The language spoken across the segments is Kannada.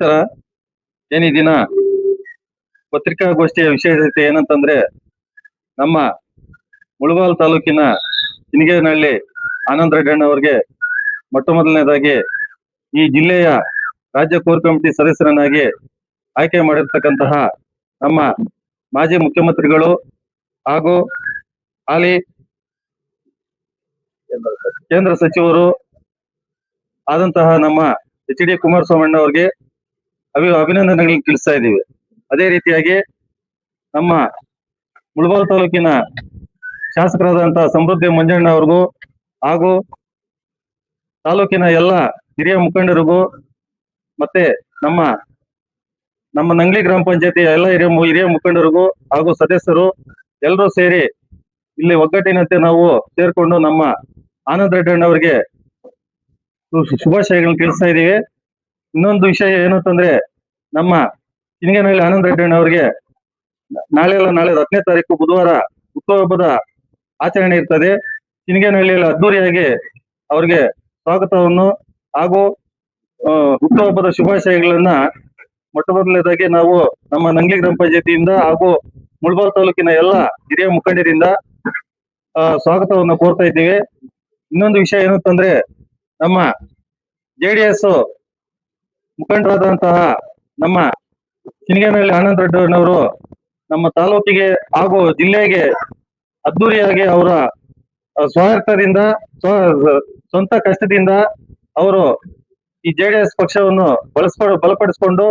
ನಮಸ್ಕಾರ. ಈ ದಿನ ಪತ್ರಿಕಾಗೋಷ್ಠಿಯ ವಿಶೇಷತೆ ಏನಂತಂದ್ರೆ, ನಮ್ಮ ಮುಳಬಾಲ್ ತಾಲೂಕಿನ ಚಿನಿಗೇನಹಳ್ಳಿ ಆನಂದ್ ರೆಡ್ಡಿ ಅವರಿಗೆ ಮೊಟ್ಟ ಮೊದಲನೇದಾಗಿ ಈ ಜಿಲ್ಲೆಯ ರಾಜ್ಯ ಕೋರ್ ಕಮಿಟಿ ಸದಸ್ಯರನ್ನಾಗಿ ಆಯ್ಕೆ ಮಾಡಿರ್ತಕ್ಕಂತಹ ನಮ್ಮ ಮಾಜಿ ಮುಖ್ಯಮಂತ್ರಿಗಳು ಹಾಗೂ ಹಾಲಿ ಕೇಂದ್ರ ಸಚಿವರು ಆದಂತಹ ನಮ್ಮ ಎಚ್.ಡಿ. ಕುಮಾರಸ್ವಾಮಿ ಅವರಿಗೆ ಅಭಿನಂದನೆಗಳನ್ನು ತಿಳಿಸ್ತಾ ಇದ್ದೀವಿ. ಅದೇ ರೀತಿಯಾಗಿ ನಮ್ಮ ಮುಳಬಾಲ್ ತಾಲೂಕಿನ ಶಾಸಕರಾದಂತಹ ಸಮೃದ್ಧಿ ಮಂಜಣ್ಣ ಅವ್ರಿಗೂ ಹಾಗೂ ತಾಲೂಕಿನ ಎಲ್ಲ ಹಿರಿಯ ಮುಖಂಡರಿಗೂ ಮತ್ತೆ ನಮ್ಮ ನಂಗ್ಲಿ ಗ್ರಾಮ ಪಂಚಾಯತಿ ಎಲ್ಲ ಹಿರಿಯ ಮುಖಂಡರಿಗೂ ಹಾಗೂ ಸದಸ್ಯರು ಎಲ್ಲರೂ ಸೇರಿ ಇಲ್ಲಿ ಒಗ್ಗಟ್ಟಿನಂತೆ ನಾವು ಸೇರ್ಕೊಂಡು ನಮ್ಮ ಆನಂದ್ ರೆಡ್ಡಿ ಅವರಿಗೆ ಶುಭಾಶಯಗಳನ್ನು ತಿಳಿಸ್ತಾ ಇದ್ದೀವಿ. ಇನ್ನೊಂದು ವಿಷಯ ಏನಂತಂದ್ರೆ, ನಮ್ಮ ಚಿನಿಗೇನಹಳ್ಳಿ ಆನಂದ್ ರೆಡ್ಡಿ ಅವರಿಗೆ ನಾಳೆ 10ನೇ ತಾರೀಕು ಬುಧವಾರ ಹುಟ್ಟುಹಬ್ಬದ ಆಚರಣೆ ಇರ್ತದೆ. ಚಿನಿಗೇನಹಳ್ಳಿಯಲ್ಲಿ ಅದ್ದೂರಿಯಾಗಿ ಅವರಿಗೆ ಸ್ವಾಗತವನ್ನು ಹಾಗೂ ಹುಟ್ಟುಹಬ್ಬದ ಶುಭಾಶಯಗಳನ್ನ ಮೊಟ್ಟ ಮೊದಲನೇದಾಗಿ ನಾವು ನಮ್ಮ ನಂಗ್ಲಿ ಗ್ರಾಮ ಪಂಚಾಯತಿಯಿಂದ ಹಾಗೂ ಮುಳಬಾಲ್ ತಾಲೂಕಿನ ಎಲ್ಲ ಹಿರಿಯ ಮುಖಂಡರಿಂದ ಸ್ವಾಗತವನ್ನು ಕೋರ್ತಾ ಇದ್ದೀವಿ. ಇನ್ನೊಂದು ವಿಷಯ ಏನಂತಂದ್ರೆ, ನಮ್ಮ JDS ಮುಖಂಡರಾದಂತಹ ನಮ್ಮ ಚಿನಿಗೇನಹಳ್ಳಿ ಆನಂದ್ ರೆಡ್ಡಿ ಅವರು ನಮ್ಮ ತಾಲೂಕಿಗೆ ಹಾಗೂ ಜಿಲ್ಲೆಗೆ ಅದ್ದೂರಿಯಾಗಿ ಅವರ ಸ್ವಾರ್ಥದಿಂದ ಸ್ವಂತ ಕಷ್ಟದಿಂದ ಅವರು ಈ JDS ಪಕ್ಷವನ್ನು ಬಲಪಡಿಸಿಕೊಂಡು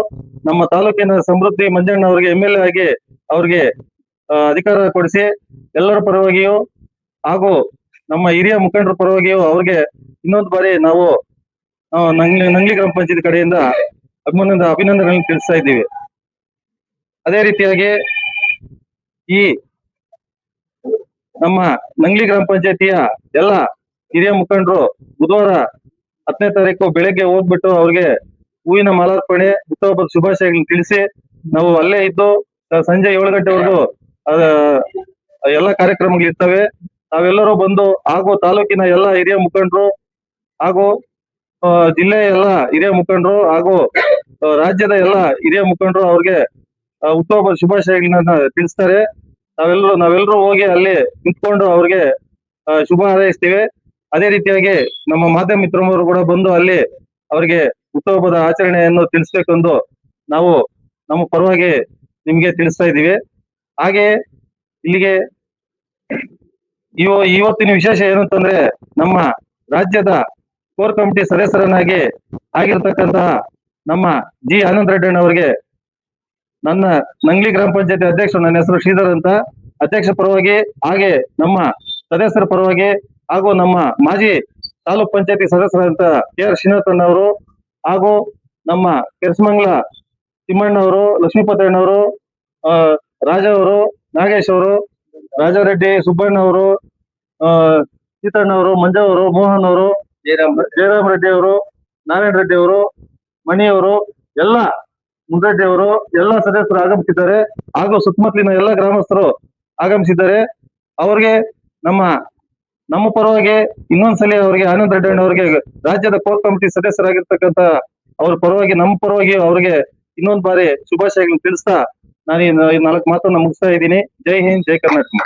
ನಮ್ಮ ತಾಲೂಕಿನ ಸಮೃದ್ಧಿ ಮಂಜಣ್ಣ ಅವರಿಗೆ MLA ಆಗಿ ಅವ್ರಿಗೆ ಅಧಿಕಾರ ಕೊಡಿಸಿ ಎಲ್ಲರ ಪರವಾಗಿಯೂ ಹಾಗೂ ನಮ್ಮ ಹಿರಿಯ ಮುಖಂಡರ ಪರವಾಗಿಯೂ ಅವ್ರಿಗೆ ಇನ್ನೊಂದು ಬಾರಿ ನಾವು ನಂಗ್ಲಿ ಗ್ರಾಮ ಪಂಚಾಯತಿ ಕಡೆಯಿಂದ ಅಭಿನಂದನೆಗಳನ್ನು ತಿಳಿಸ್ತಾ ಇದ್ದೀವಿ. ಅದೇ ರೀತಿಯಾಗಿ ಈ ನಮ್ಮ ನಂಗ್ಲಿ ಗ್ರಾಮ ಪಂಚಾಯತಿಯ ಎಲ್ಲ ಹಿರಿಯ ಮುಖಂಡರು ಬುಧವಾರ 10ನೇ ತಾರೀಕು ಬೆಳಗ್ಗೆ ಹೋಗ್ಬಿಟ್ಟು ಅವ್ರಿಗೆ ಹೂವಿನ ಮಾಲಾರ್ಪಣೆ ಹುಟ್ಟುಹಬ್ಬದ ಶುಭಾಶಯಗಳನ್ನು ತಿಳಿಸಿ ನಾವು ಅಲ್ಲೇ ಇದ್ದು ಸಂಜೆ 7 ಗಂಟೆವರೆಗೂ ಎಲ್ಲ ಕಾರ್ಯಕ್ರಮಗಳಿರ್ತವೆ. ನಾವೆಲ್ಲರೂ ಬಂದು ಹಾಗೂ ತಾಲೂಕಿನ ಎಲ್ಲ ಹಿರಿಯ ಮುಖಂಡರು ಹಾಗೂ ಜಿಲ್ಲೆಯ ಎಲ್ಲ ಹಿರಿಯ ಮುಖಂಡರು ಹಾಗೂ ರಾಜ್ಯದ ಎಲ್ಲ ಹಿರಿಯ ಮುಖಂಡರು ಅವ್ರಿಗೆ ಹುಟ್ಟುಹಬ್ಬದ ಶುಭಾಶಯಗಳನ್ನ ತಿಳಿಸ್ತಾರೆ. ನಾವೆಲ್ಲರೂ ಹೋಗಿ ಅಲ್ಲಿ ನಿಂತ್ಕೊಂಡು ಅವ್ರಿಗೆ ಶುಭ ಹಾರೈಸ್ತೀವಿ. ಅದೇ ರೀತಿಯಾಗಿ ನಮ್ಮ ಮಾಧ್ಯಮ ಮಿತ್ರರು ಕೂಡ ಬಂದು ಅಲ್ಲಿ ಅವರಿಗೆ ಹುಟ್ಟುಹಬ್ಬದ ಆಚರಣೆಯನ್ನು ತಿಳಿಸ್ಬೇಕೆಂದು ನಾವು ನಮ್ಮ ಪರವಾಗಿ ನಿಮ್ಗೆ ತಿಳಿಸ್ತಾ ಇದ್ದೀವಿ. ಹಾಗೆ ಇಲ್ಲಿಗೆ ಇವತ್ತಿನ ವಿಶೇಷ ಏನಂತಂದ್ರೆ, ನಮ್ಮ ರಾಜ್ಯದ ಕೋರ್ ಕಮಿಟಿ ಸದಸ್ಯರನ್ನಾಗಿ ಆಗಿರ್ತಕ್ಕಂತಹ ನಮ್ಮ ಜಿ ಆನಂದ್ ರೆಡ್ಡಿ ಅವರಿಗೆ ನನ್ನ ನಂಗ್ಲಿ ಗ್ರಾಮ ಪಂಚಾಯತಿ ಅಧ್ಯಕ್ಷರು, ನನ್ನ ಹೆಸರು ಶ್ರೀಧರ್ ಅಂತ, ಅಧ್ಯಕ್ಷ ಪರವಾಗಿ ಹಾಗೆ ನಮ್ಮ ಸದಸ್ಯರ ಪರವಾಗಿ ಹಾಗೂ ನಮ್ಮ ಮಾಜಿ ತಾಲೂಕ್ ಪಂಚಾಯತಿ ಸದಸ್ಯರಾದಂತ KR ಶ್ರೀನಾಥನ್ ಅವರು ಹಾಗೂ ನಮ್ಮ ಕೆರ್ಸಮಂಗ್ಲ ತಿಮ್ಮಣ್ಣವರು, ಲಕ್ಷ್ಮೀಪತಣ್ಣವರು, ರಾಜ ಅವರು, ನಾಗೇಶ್ ಅವರು, ರಾಜಾರೆಡ್ಡಿ, ಸುಬ್ಬಣ್ಣ ಅವರು, ಸೀತಣ್ಣ ಅವರು, ಮಂಜು ಅವರು, ಮೋಹನ್ ಅವರು, ಜಯರಾಮ್ ರೆಡ್ಡಿ ಅವರು, ನಾರಾಯಣ ರೆಡ್ಡಿ ಅವರು, ಮಣಿಯವರು, ಎಲ್ಲ ಮುನ್ರೆಡ್ಡಿ ಅವರು ಎಲ್ಲ ಸದಸ್ಯರು ಆಗಮಿಸಿದ್ದಾರೆ ಹಾಗೂ ಸುತ್ತಮುತ್ತಲಿನ ಎಲ್ಲ ಗ್ರಾಮಸ್ಥರು ಆಗಮಿಸಿದ್ದಾರೆ. ಅವ್ರಿಗೆ ನಮ್ಮ ಪರವಾಗಿ ಇನ್ನೊಂದ್ಸಲಿ ಅವರಿಗೆ ಆನಂದ್ ರೆಡ್ಡಿ ಅವರಿಗೆ ರಾಜ್ಯದ ಕೋರ್ ಕಮಿಟಿ ಸದಸ್ಯರಾಗಿರ್ತಕ್ಕಂಥ ಅವ್ರ ಪರವಾಗಿ ನಮ್ಮ ಪರವಾಗಿ ಅವ್ರಿಗೆ ಇನ್ನೊಂದು ಬಾರಿ ಶುಭಾಶಯಗಳನ್ನು ತಿಳಿಸ್ತಾ ನಾನು ಈ 4 ಮಾತನ್ನ ಮುಗಿಸ್ತಾ ಇದ್ದೀನಿ. ಜೈ ಹಿಂದ್, ಜೈ ಕರ್ನಾಟಕ.